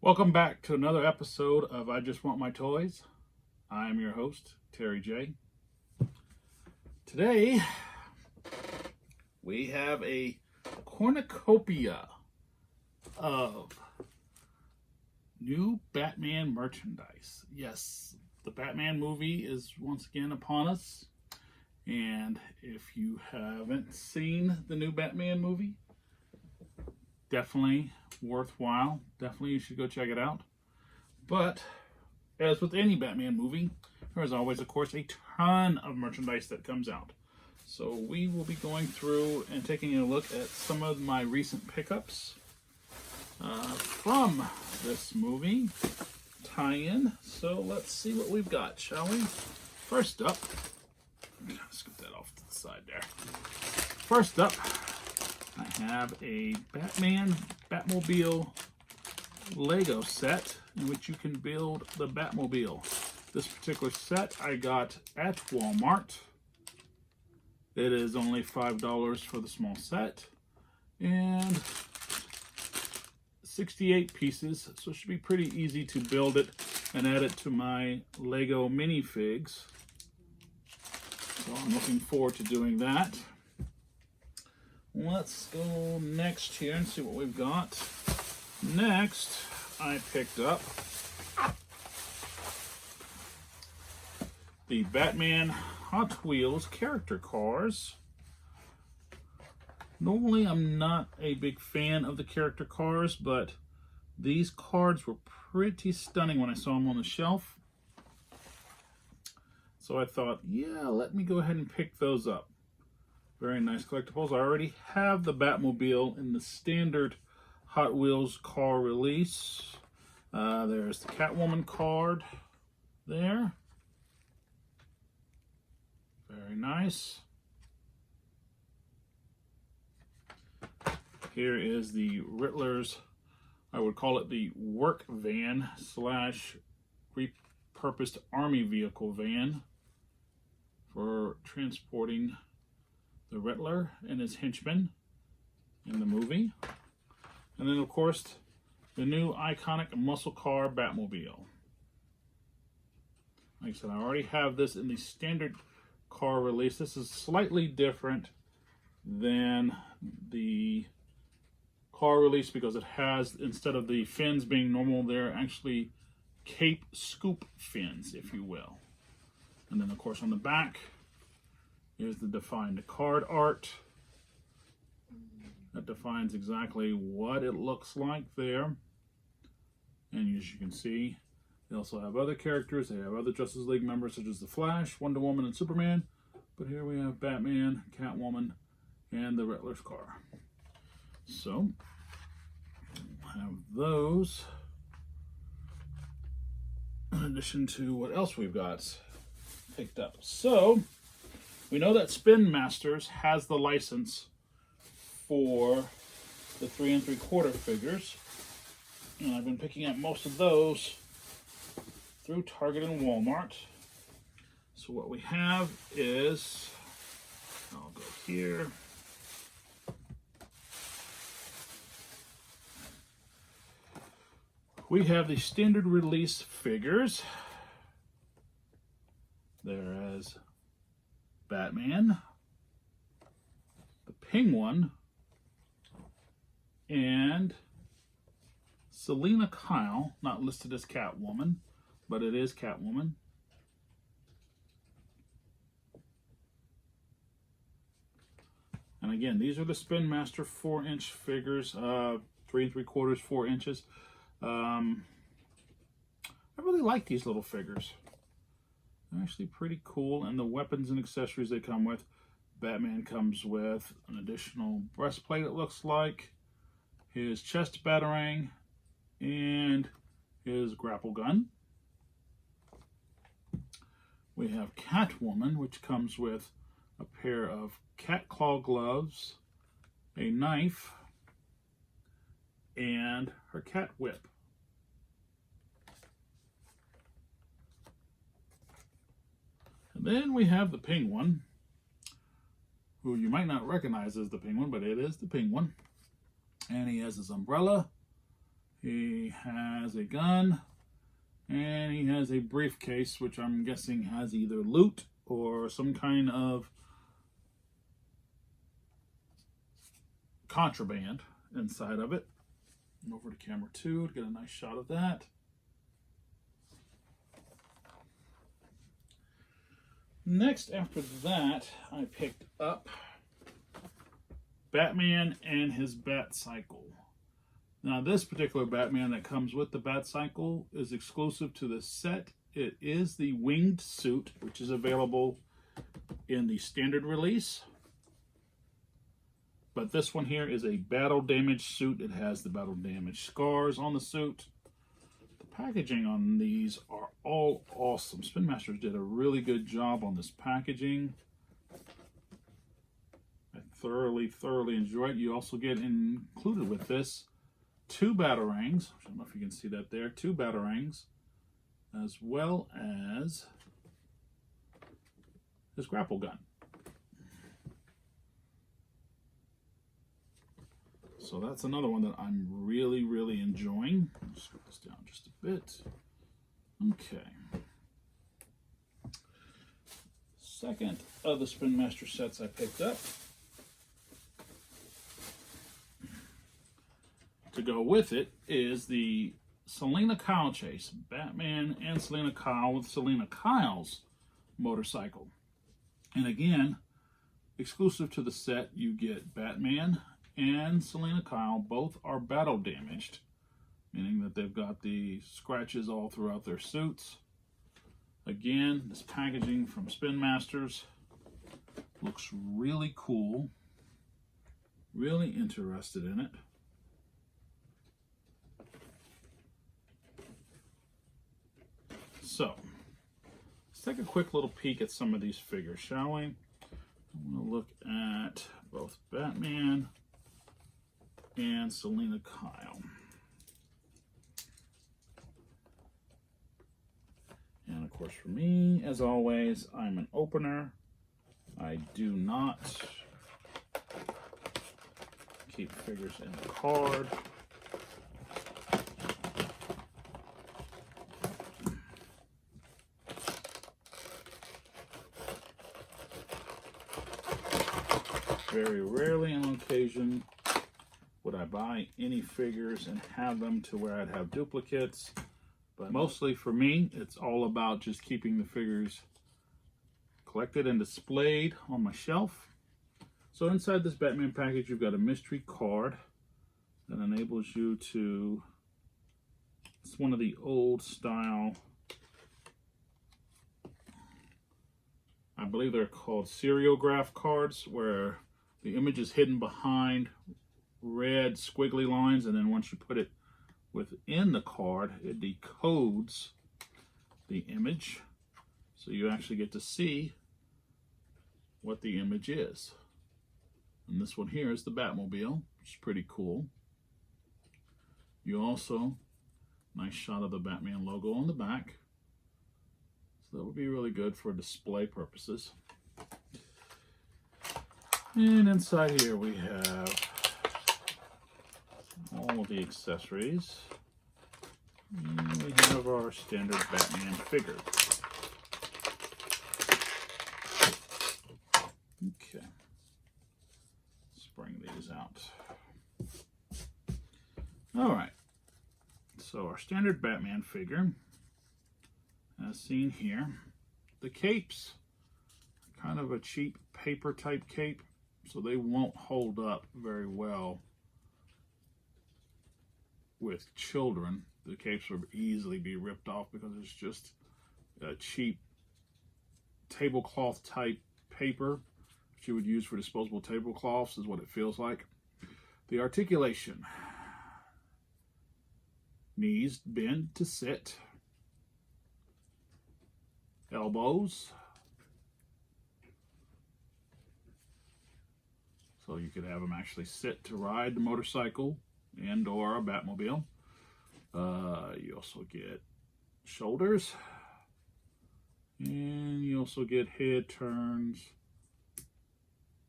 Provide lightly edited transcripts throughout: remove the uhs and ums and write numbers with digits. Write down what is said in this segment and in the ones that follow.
Welcome back to another episode of I Just Want My Toys. I am your host, Terry J. Today, we have a cornucopia of new Batman merchandise. Yes, the Batman movie is once again upon us. And if you haven't seen the new Batman movie, definitely worthwhile. Definitely you should go check it out. But as with any Batman movie, there is always, of course, a ton of merchandise that comes out. So we will be going through and taking a look at some of my recent pickups from this movie tie-in. So let's see what we've got, shall we? First up, scoot that off to the side there. First up, I have a Batmobile Lego set in which you can build the Batmobile. This particular set I got at Walmart. It is only $5 for the small set and 68 pieces, so it should be pretty easy to build it and add it to my Lego minifigs. So I'm looking forward to doing that. Let's go next here and see what we've got. Next, I picked up the Batman Hot Wheels character cars. Normally, I'm not a big fan of the character cars, but these cards were pretty stunning when I saw them on the shelf. So I thought, yeah, let me go ahead and pick those up. Very nice collectibles. I already have the Batmobile in the standard Hot Wheels car release. There's the Catwoman card there. Very nice. Here is the Riddler's, I would call it the work van slash repurposed army vehicle van for transporting the Riddler and his henchmen in the movie. And then, of course, the new iconic muscle car Batmobile. Like I said, I already have this in the standard car release. This is slightly different than the car release because it has, instead of the fins being normal, they're actually cape scoop fins, if you will. And then, of course, on the back, here's the defined card art. That defines exactly what it looks like there. And as you can see, they also have other characters. They have other Justice League members such as the Flash, Wonder Woman, and Superman. But here we have Batman, Catwoman, and the Riddler's car. So, we'll have those. In addition to what else we've got picked up. So, we know that Spinmasters has the license for the 3 3/4 figures, and I've been picking up most of those through Target and Walmart. So what we have is, I'll go here. We have the standard release figures. There is Batman, the Penguin, and Selina Kyle, not listed as Catwoman, but it is Catwoman. And again, these are the Spinmaster 4-inch figures, 3 3/4, 4 inches. I really like these little figures. They're actually pretty cool, and the weapons and accessories they come with. Batman comes with an additional breastplate, it looks like, his chest batarang, and his grapple gun. We have Catwoman, which comes with a pair of cat claw gloves, a knife, and her cat whip. And then we have the Penguin, who you might not recognize as the Penguin, but it is the Penguin. And he has his umbrella He has a gun, and he has a briefcase, which I'm guessing has either loot or some kind of contraband inside of it. And over to camera 2 to get a nice shot of that. Next, after that, I picked up Batman and his Bat Cycle. Now, this particular Batman that comes with the Bat Cycle is exclusive to the set. It is the winged suit, which is available in the standard release. But this one here is a battle damaged suit. It has the battle damage scars on the suit. The packaging on these are all awesome. Spinmasters did a really good job on this packaging. I thoroughly enjoy it. You also get included with this 2 batarangs. I don't know if you can see that there. 2 batarangs, as well as his grapple gun. So that's another one that I'm really enjoying. Let's put this down just a bit. Okay. Second of the Spinmaster sets I picked up. To go with it is the Selina Kyle chase. Batman and Selina Kyle with Selina Kyle's motorcycle. And again, exclusive to the set, you get Batman and Selina Kyle. Both are battle damaged, meaning that they've got the scratches all throughout their suits. Again, this packaging from Spinmasters looks really cool. Really interested in it. So, let's take a quick little peek at some of these figures, shall we? I'm going to look at both Batman and Selina Kyle. And of course for me, as always, I'm an opener. I do not keep figures in the card. Very rarely on occasion would I buy any figures and have them to where I'd have duplicates. But mostly for me, it's all about just keeping the figures collected and displayed on my shelf. So inside this Batman package, you've got a mystery card that enables you to, it's one of the old style, I believe they're called seriograph cards, where the image is hidden behind red squiggly lines, and then once you put it within the card, it decodes the image, so you actually get to see what the image is. And this one here is the Batmobile, which is pretty cool. You also, nice shot of the Batman logo on the back. So that would be really good for display purposes. And inside here we have all of the accessories. And we have our standard Batman figure. Okay. Let's bring these out. Alright. So our standard Batman figure, as seen here. The capes, kind of a cheap paper type cape, so they won't hold up very well with children. The capes will easily be ripped off because it's just a cheap tablecloth type paper that you would use for disposable tablecloths, is what it feels like. The articulation. Knees bend to sit. Elbows. So you could have them actually sit to ride the motorcycle and or a Batmobile. You also get shoulders. And you also get head turns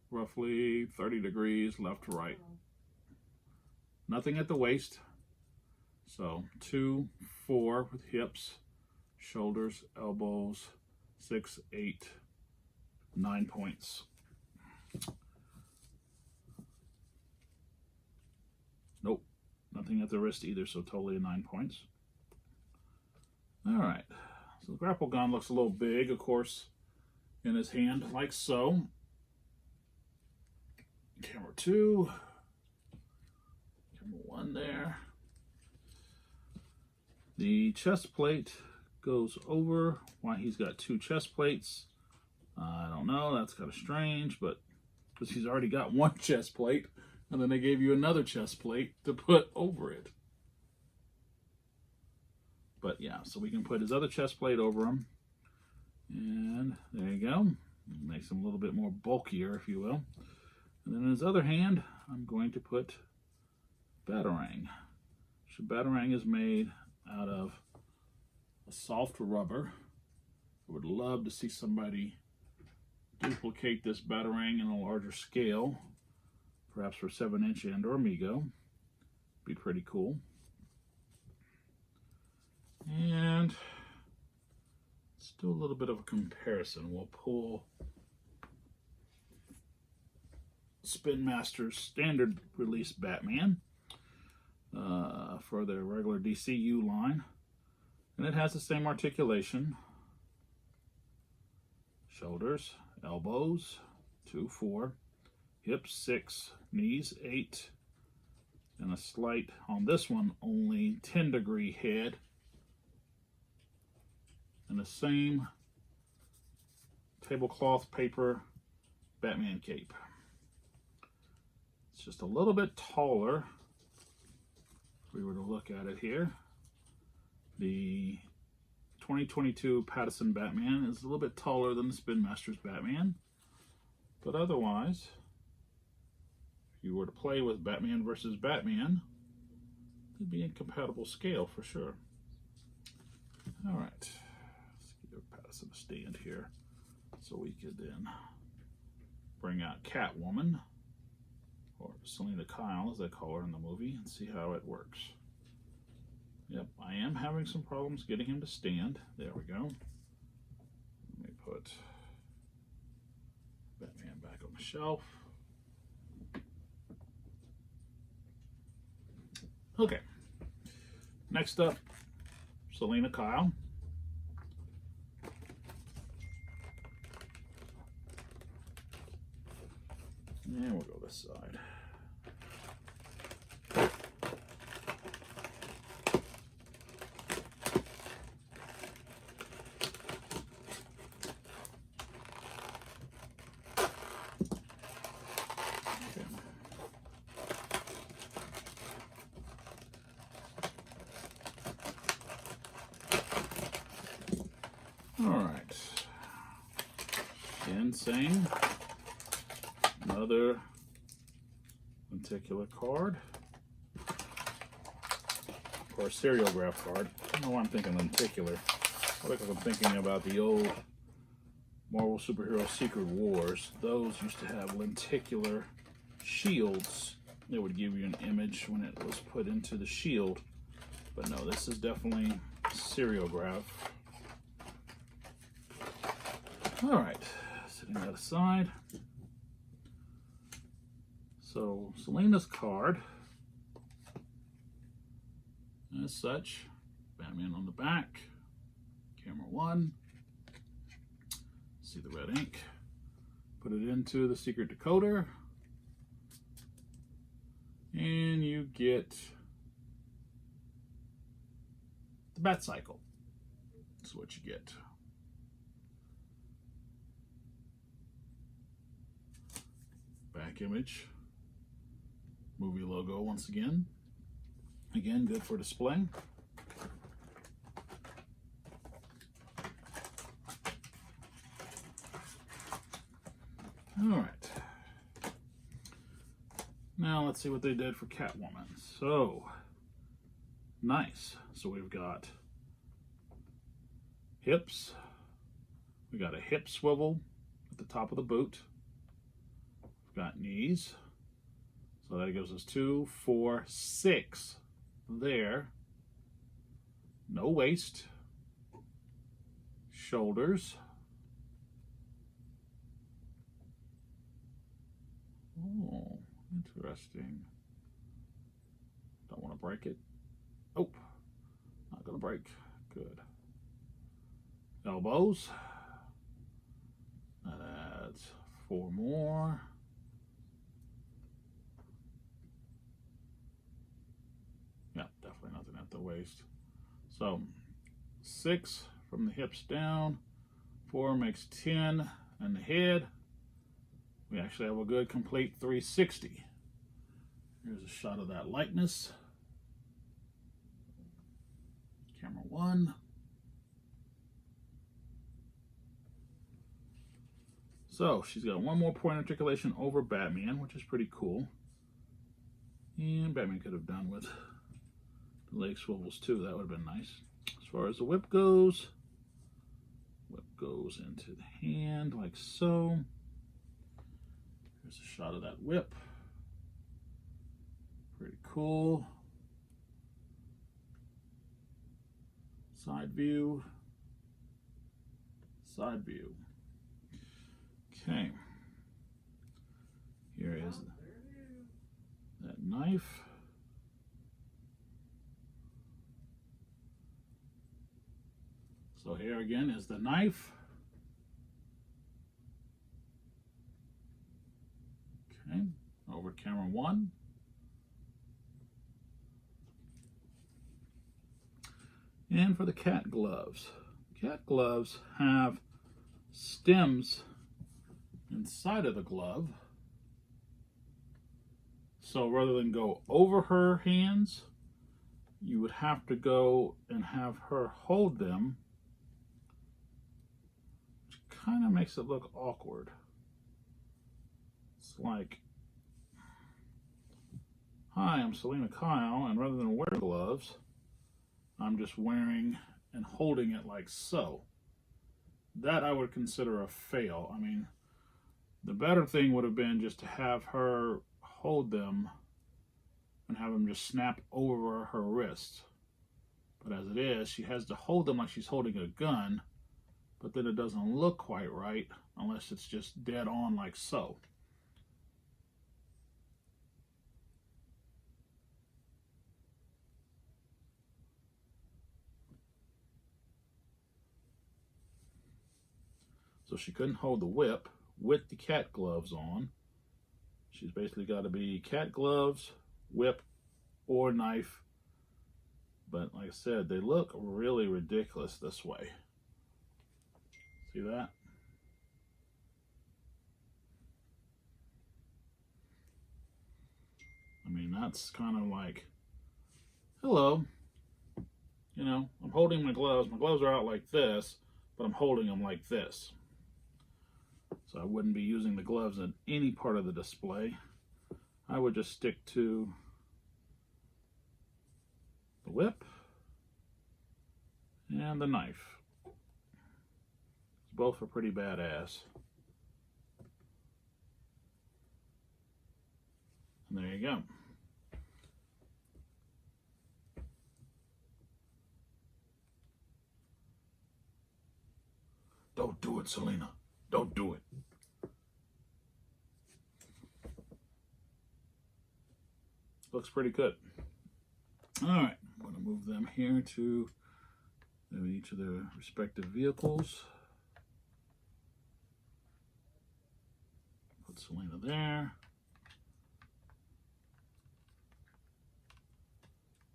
roughly 30 degrees left to right. Nothing at the waist. So 2, 4 with hips, shoulders, elbows, 6, 8, 9 points. Nope, nothing at the wrist either, so totally 9 points. All right, so the grapple gun looks a little big, of course, in his hand, like so. Camera 2, camera 1 there. The chest plate goes over. Why he's got 2 chest plates, I don't know. That's kind of strange, but because he's already got 1 chest plate, and then they gave you another chest plate to put over it. But yeah, so we can put his other chest plate over him, and there you go. Makes him a little bit more bulkier, if you will. And then in his other hand, I'm going to put Batarang. So Batarang is made out of a soft rubber. I would love to see somebody duplicate this Batarang in a larger scale, perhaps for 7-inch and or Amigo. Be pretty cool. And let's do a little bit of a comparison. We'll pull Spinmasters standard release Batman for their regular DCU line, and it has the same articulation. Shoulders, elbows, 2, 4, hips 6, knees 8, and a slight, on this one, only 10-degree head, and the same tablecloth paper Batman cape. It's just a little bit taller. If we were to look at it here, the 2022 Patterson Batman is a little bit taller than the Spinmasters Batman, but otherwise, if you were to play with Batman versus Batman, it'd be in compatible scale for sure. All right, let's give Patterson a stand here so we could then bring out Catwoman, or Selena Kyle as they call her in the movie, and see how it works. Yep, I am having some problems getting him to stand. There we go. Let me put Batman back on the shelf. Okay. Next up, Selena Kyle. And we'll go this side. All right, Insane, another lenticular card, or a seriograph card. I don't know why I'm thinking lenticular. I think I'm thinking about the old Marvel Superhero Secret Wars. Those used to have lenticular shields. They would give you an image when it was put into the shield. But no, this is definitely seriograph. All right, setting that aside. So Selena's card, as such, Batman on the back, camera 1, see the red ink, put it into the secret decoder, and you get the Bat Cycle. That's what you get. Back image, movie logo once again. Again, good for display. All right. Now let's see what they did for Catwoman. So, nice. So we've got hips. We got a hip swivel at the top of the boot. We've got knees. So that gives us 2, 4, 6 there. no waist, shoulders, oh, interesting. Don't want to break it. Oh, not gonna break. Good. Elbows. That adds 4 more. Yeah, definitely nothing at the waist. So 6 from the hips down, 4 makes 10, and the head, we actually have a good complete 360. Here's a shot of that likeness. Camera 1. So she's got one more point articulation over Batman, which is pretty cool. And Batman could have done with the leg swivels too. That would have been nice. As far as the whip goes into the hand like so. Here's a shot of that whip. Pretty cool. Side view. Side view. Okay. Here is that knife. So here again is the knife. Okay, over camera 1. And for the cat gloves. Cat gloves have stems inside of the glove. So rather than go over her hands, you would have to go and have her hold them, which kind of makes it look awkward. It's like, hi, I'm Selena Kyle, and rather than wear gloves, I'm just wearing and holding it like so. That I would consider a fail. I mean, the better thing would have been just to have her hold them and have them just snap over her wrist. But as it is, she has to hold them like she's holding a gun, but then it doesn't look quite right unless it's just dead on like so. So she couldn't hold the whip with the cat gloves on. She's basically got to be cat gloves, whip, or knife. But like I said, they look really ridiculous this way. See that? I mean, that's kind of like, hello. You know, I'm holding my gloves. My gloves are out like this, but I'm holding them like this. So I wouldn't be using the gloves in any part of the display. I would just stick to the whip and the knife. Both are pretty badass. And there you go. Don't do it, Selena. Don't do it. Looks pretty good. All right, I'm going to move them here to each of their respective vehicles. Put Selena there.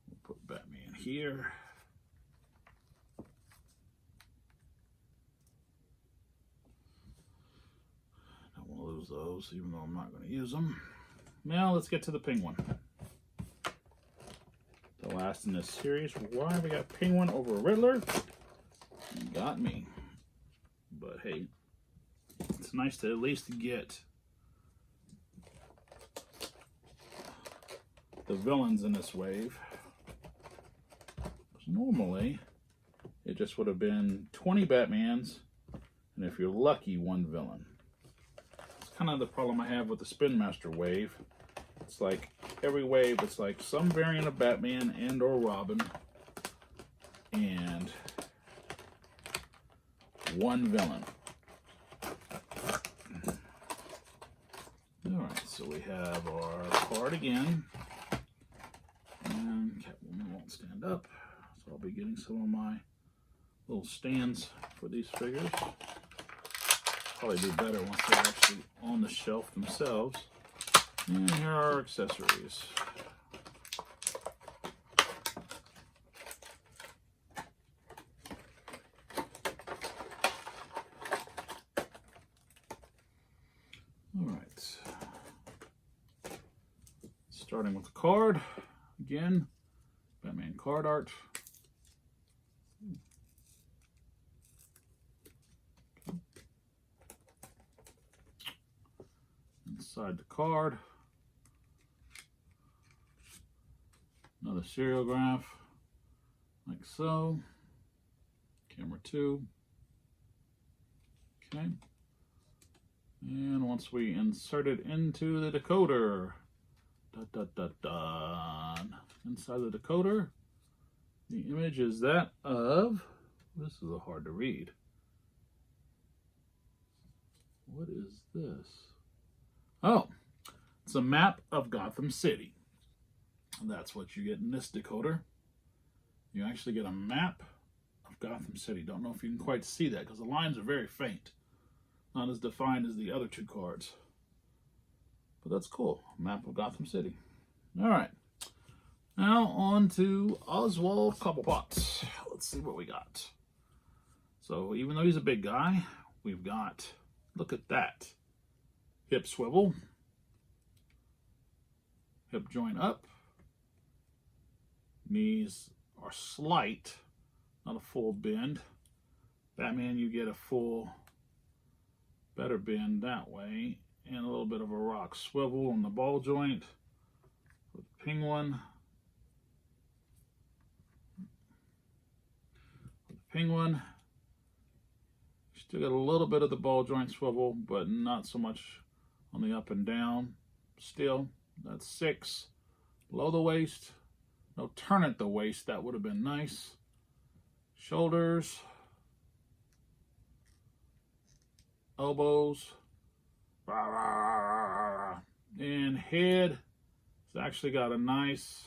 We'll put Batman here. Don't want to lose those, even though I'm not going to use them. Now let's get to the Penguin. The last in this series. Why we got Penguin over Riddler? You got me. But hey, it's nice to at least get the villains in this wave. Normally, it just would have been 20 Batmans, and if you're lucky, 1 villain. It's kind of the problem I have with the Spinmaster wave. It's like every wave, it's like some variant of Batman and or Robin. and one villain. Alright, so we have our card again. And Catwoman won't stand up, so I'll be getting some of my little stands for these figures. Probably do better once they're actually on the shelf themselves. And here are our accessories. Alright. Starting with the card. Again, Batman card art. Inside the card, another seriograph, like so. Camera 2. Okay. And once we insert it into the decoder, inside the decoder, the image is that of, this is hard to read. What is this? Oh, it's a map of Gotham City. And that's what you get in this decoder. You actually get a map of Gotham City. Don't know if you can quite see that because the lines are very faint. Not as defined as the other two cards. But that's cool. Map of Gotham City. All right. Now on to Oswald Cobblepot. Let's see what we got. So even though he's a big guy, we've got, look at that. Hip swivel. Hip joint up. Knees are slight, not a full bend. Batman, you get a full, better bend that way. And a little bit of a rock swivel on the ball joint. With Penguin. Penguin, still got a little bit of the ball joint swivel, but not so much on the up and down. Still, that's 6. Below the waist, no turn at the waist, that would have been nice. Shoulders, elbows, and head. It's actually got a nice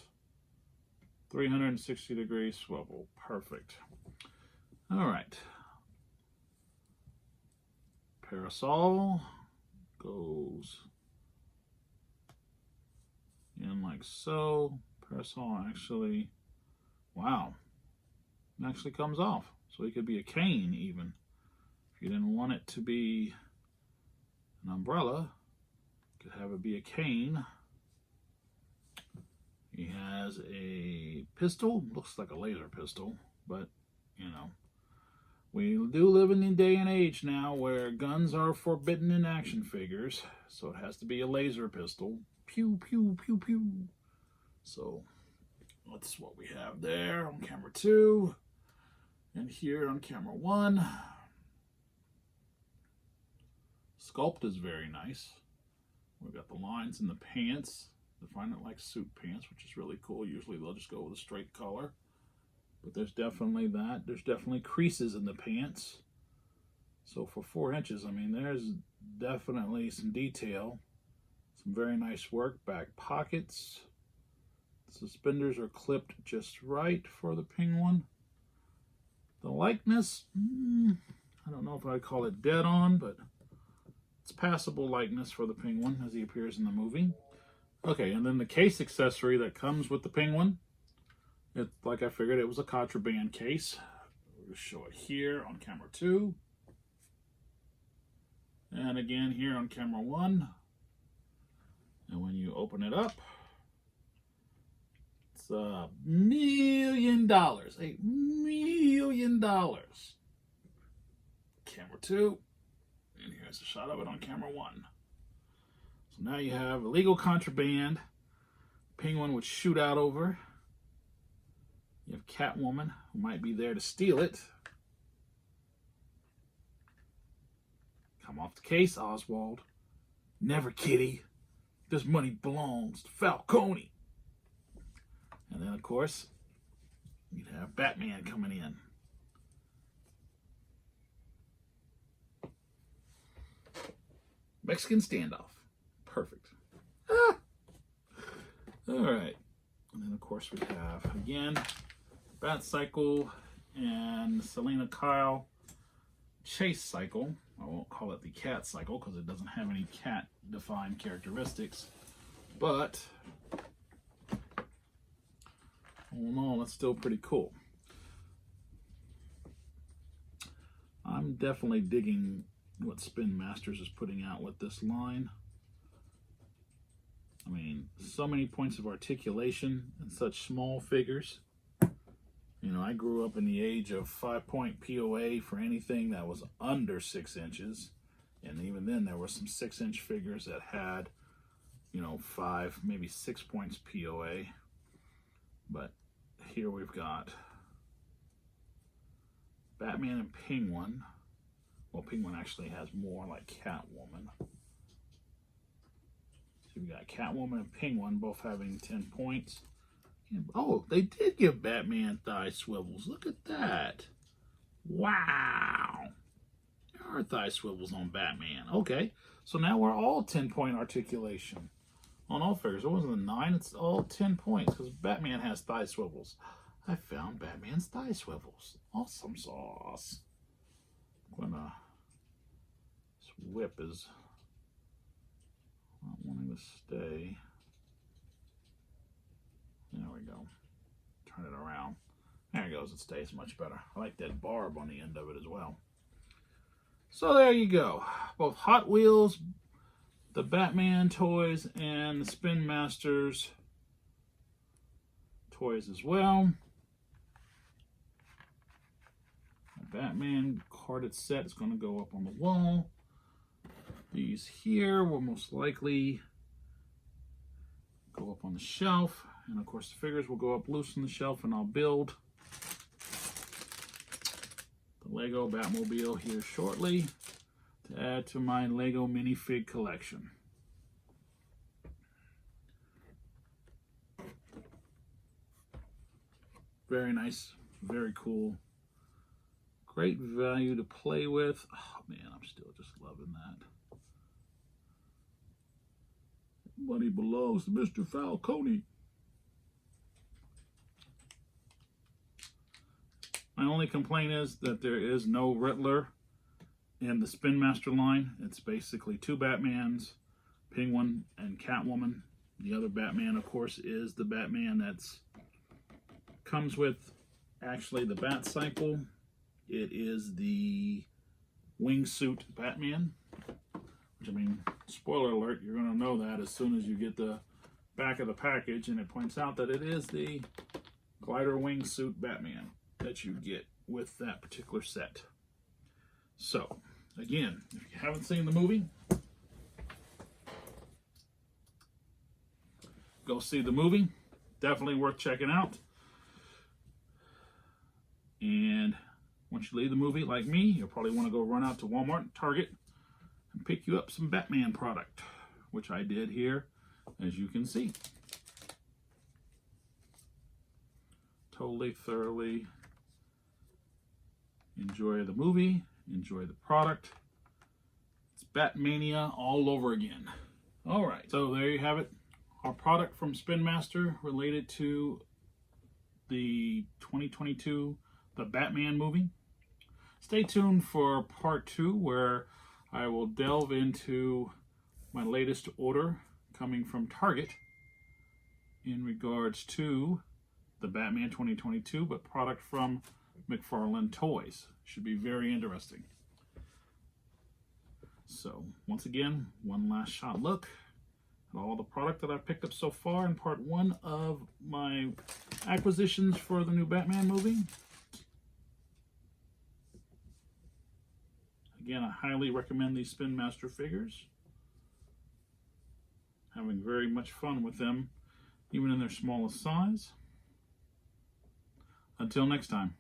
360-degree swivel. Perfect. All right. Parasol goes in like so. Parasol actually, wow, it actually comes off. So it could be a cane even. If you didn't want it to be an umbrella, you could have it be a cane. He has a pistol, looks like a laser pistol, but you know, we do live in the day and age now where guns are forbidden in action figures, so it has to be a laser pistol. Pew, pew, pew, pew. So that's what we have there on camera 2, and here on camera 1. Sculpt is very nice. We've got the lines in the pants. Define it like suit pants, which is really cool. Usually they'll just go with a straight collar. But there's definitely that. There's definitely creases in the pants. So for 4 inches, I mean, there's definitely some detail. Some very nice work. Back pockets. Suspenders are clipped just right for the Penguin. The likeness, I don't know if I'd call it dead on, but it's passable likeness for the Penguin as he appears in the movie. Okay, and then the case accessory that comes with the Penguin. It, like I figured, it was a contraband case. We'll show it here on camera 2. And again here on camera 1. And when you open it up, it's $1 million. $1 million. Camera 2. And here's a shot of it on camera 1. So now you have illegal contraband. Penguin would shoot out over. You have Catwoman, who might be there to steal it. Come off the case, Oswald. Never, kitty. This money belongs to Falcone. And then, of course, You'd have Batman coming in. Mexican standoff. Perfect. Ah! All right. And then, of course, we have, again, Bat Cycle and Selena Kyle Chase Cycle. I won't call it the Cat Cycle because it doesn't have any cat-defined characteristics. But, all in all, it's still pretty cool. I'm definitely digging what Spinmasters is putting out with this line. I mean, so many points of articulation and such small figures. You know, I grew up in the age of 5-point POA for anything that was under 6 inches. And even then, there were some 6-inch figures that had, you know, 5, maybe 6 points POA. But here we've got Batman and Penguin. Well, Penguin actually has more, like Catwoman. So we got Catwoman and Penguin both having 10 points. And, oh, they did give Batman thigh swivels. Look at that. Wow. There are thigh swivels on Batman. Okay, so now we're all 10-point articulation on all figures. It wasn't a 9, it's all 10 points because Batman has thigh swivels. I found Batman's thigh swivels. Awesome sauce. I'm gonna, this whip is not wanting to stay. There we go. Turn it around. There it goes. It stays much better. I like that barb on the end of it as well. So there you go. Both Hot Wheels, the Batman toys, and the Spinmasters toys as well. The Batman carded set is going to go up on the wall. These here will most likely go up on the shelf. And of course the figures will go up loose on the shelf and I'll build the Lego Batmobile here shortly to add to my Lego minifig collection. Very nice, very cool. Great value to play with. Oh man, I'm still just loving that. Money belongs to Mr. Falcone. My only complaint is that there is no Riddler in the Spinmaster line. It's basically 2 Batmans, Penguin and Catwoman. The other Batman, of course, is the Batman that's comes with actually the Bat Cycle. It is the wingsuit Batman. Which, I mean, spoiler alert, you're going to know that as soon as you get the back of the package, and it points out that it is the glider wingsuit Batman that you get with that particular set. So, again, if you haven't seen the movie, go see the movie. Definitely worth checking out. And once you leave the movie, like me, you'll probably want to go run out to Walmart and Target and pick you up some Batman product, which I did here, as you can see. Totally, thoroughly enjoy the movie, enjoy the product. It's Batman Mania all over again. All right, so there you have it. Our product from Spinmaster related to the 2022 The Batman movie. Stay tuned for part 2 where I will delve into my latest order coming from Target in regards to the Batman 2022, but product from McFarlane Toys. Should be very interesting. So, once again, one last shot look at all the product that I've picked up so far in part 1 of my acquisitions for the new Batman movie. Again, I highly recommend these Spinmaster figures. Having very much fun with them, even in their smallest size. Until next time.